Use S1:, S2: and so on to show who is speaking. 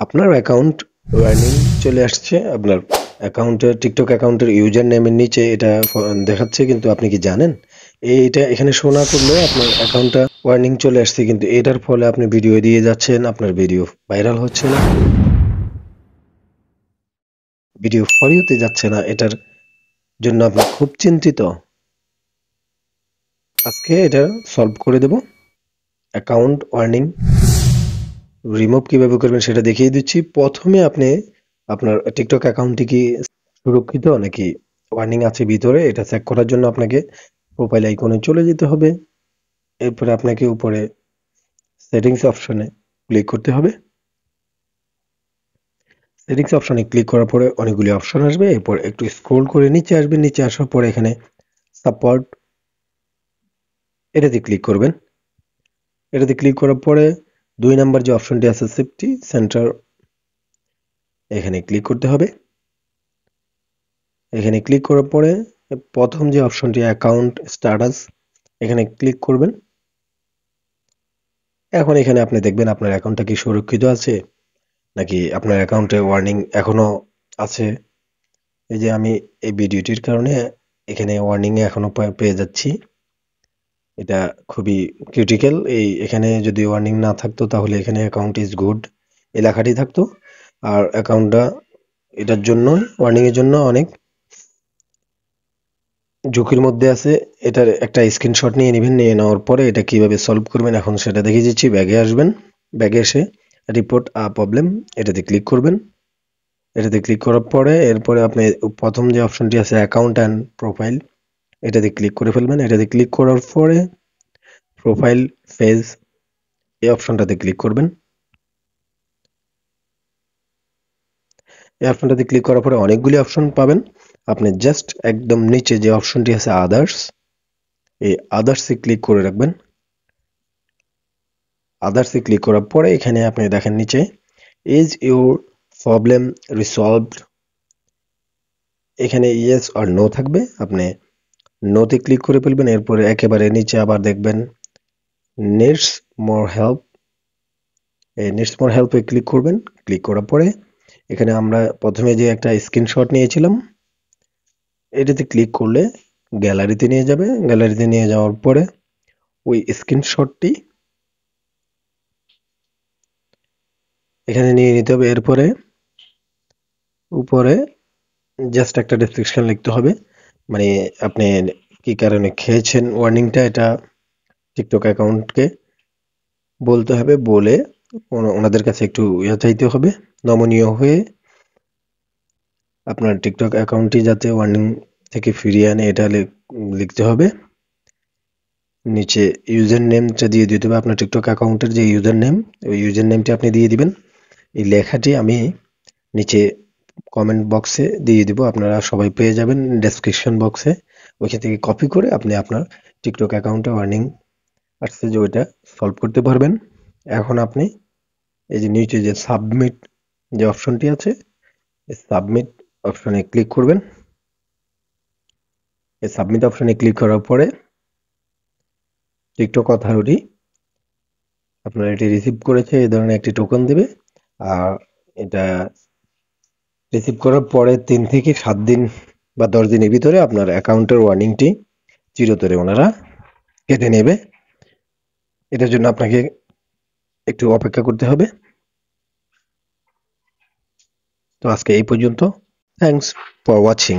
S1: আপনার account warning চলে আসছে। আপনার অ্যাকাউন্টের টিকটক অ্যাকাউন্টের ইউজার নেমের নিচে এটা দেখাচ্ছে, কিন্তু আপনি কি জানেন এটা এখানে শো না করলেও আপনার অ্যাকাউন্টটা ওয়ার্নিং চলে আসছে, কিন্তু এটার ফলে আপনি ভিডিও দিয়ে যাচ্ছেন, আপনার ভিডিও ভাইরাল হচ্ছে না, ভিডিও ফর ইউতে যাচ্ছে না। এটার জন্য আপনি খুব চিন্তিত। আজকে এটা সলভ করে দেব। অ্যাকাউন্ট ওয়ার্নিং রিমুভ কিভাবে করবেন সেটা দেখিয়ে দিচ্ছি। প্রথমে আপনি আপনার টিকটক অ্যাকাউন্টটি কি সুরক্ষিত নাকি ওয়ার্নিং আছে ভিতরে, এটা চেক করার জন্য আপনাকে প্রোফাইল আইকনে চলে যেতে হবে। এরপরে আপনাকে উপরে সেটিংস অপশনে ক্লিক করতে হবে। সেটিংস অপশনে ক্লিক করার পরে অনেকগুলি অপশন আসবে। এরপর একটু স্ক্রোল করে নিচে আসবেন। নিচে আসার পরে এখানে সাপোর্ট, এটাতে ক্লিক করবেন। এটাতে ক্লিক করার পরে 2 নাম্বার যে অপশনটি আছে সেফটি সেন্টার, এখানে ক্লিক করতে হবে। এখানে ক্লিক করার পরে প্রথম যে অপশনটি অ্যাকাউন্ট স্ট্যাটাস, এখানে ক্লিক করবেন। এখন এখানে আপনি দেখবেন আপনার অ্যাকাউন্টটা কি সুরক্ষিত আছে নাকি আপনার অ্যাকাউন্টে ওয়ার্নিং এখনো আছে। এই যে আমি এই ভিডিওটির কারণে এখানে ওয়ার্নিং এখনো পেয়ে যাচ্ছি। এটা খুবই ক্রিটিক্যাল। এখানে যদি ওয়ার্নিং না থাকতো তাহলে এখানে অ্যাকাউন্ট ইজ গুড এই লেখাটি থাকতো। আর অ্যাকাউন্টটা এটার জন্য ওয়ার্নিং এর জন্য অনেক ঝুঁকির মধ্যে আছে। এটার একটা স্ক্রিনশট নিয়ে নেবেন। নিয়ে নেওয়ার পরে এটা কিভাবে সলভ করবেন এখন সেটা দেখিয়ে দিচ্ছি। ব্যাগে আসবেন। ব্যাগে এসে রিপোর্ট আ প্রবলেম, এটাতে ক্লিক করবেন। এটাতে ক্লিক করার পরে এরপরে আপনি প্রথম যে অপশনটি আছে অ্যাকাউন্ট অ্যান্ড প্রোফাইল, এটাতে ক্লিক করে ফেলবেন। এটাতে ক্লিক করার পরে প্রোফাইল পেজ এই অপশনটাতে ক্লিক করবেন। এই অপশনটাতে ক্লিক করার পরে অনেকগুলি অপশন পাবেন। আপনি জাস্ট একদম নিচে যে অপশনটি আছে আদার্স, এই আদার্সে ক্লিক করে রাখবেন। আদার্সে ক্লিক করার পরে এখানে আপনি দেখেন নিচে ইজ ইউর প্রবলেম রিসলভড, এখানে ইয়েস আর নো থাকবে। আপনি নোতে ক্লিক করে ফেলবেন। এরপরে একেবারে নিচে আবার দেখবেন নিডস মোর হেল্প, এই নিডস মোর হেল্পে ক্লিক করবেন। ক্লিক করার পরে এখানে আমরা প্রথমে যে একটা স্ক্রিনশট নিয়েছিলাম, এটাতে ক্লিক করলে গ্যালারিতে নিয়ে যাবে। গ্যালারিতে নিয়ে যাওয়ার পরে ওই স্ক্রিনশটটি এখানে নিয়ে নিতে হবে। এরপরে উপরে জাস্ট একটা ডেসক্রিপশন লিখতে হবে, মানে আপনি কি কারণে খেয়েছেন ওয়ার্নিংটা, এটা টিকটক অ্যাকাউন্টকে বলতে হবে। বলে ওনাদের কাছে একটু চাইতে হবে নমনীয় হয়ে আপনার টিকটক অ্যাকাউন্টটি যাতে ওয়ার্নিং থেকে ফিরিয়ে আনে, এটা লিখতে হবে। নিচে ইউজার নেমটা দিয়ে দিতে হবে। আপনার টিকটক অ্যাকাউন্টের যে ইউজার নেম, ওই ইউজার নেমটি আপনি দিয়ে দিবেন। এই লেখাটি আমি নিচে কমেন্ট বক্সে দিয়ে দিব, আপনারা সবাই পেয়ে যাবেন ডেসক্রিপশন বক্সে। ওইখান থেকে কপি করে আপনি আপনার টিকটক অ্যাকাউন্টে ওয়ার্নিং আসছে যে ওইটা সলভ করতে পারবেন। এখন আপনি এই যে নিচে যে সাবমিট যে অপশনটি আছে, এই সাবমিট অপশনে ক্লিক করবেন। এই সাবমিট অপশনে ক্লিক করার পরে টিকটক অথরিটি আপনার এটি রিসিভ করেছে এই ধরনের একটি টোকেন দেবে। আর এটা রিসিভ করার পরে 3 থেকে 7 দিন বা 10 দিনের ভিতরে আপনার অ্যাকাউন্টের ওয়ার্নিংটি চিরতরে ওনারা কেটে নেবে। এটার জন্য আপনাকে একটু অপেক্ষা করতে হবে। তো আজকে এই পর্যন্ত। Thanks for watching.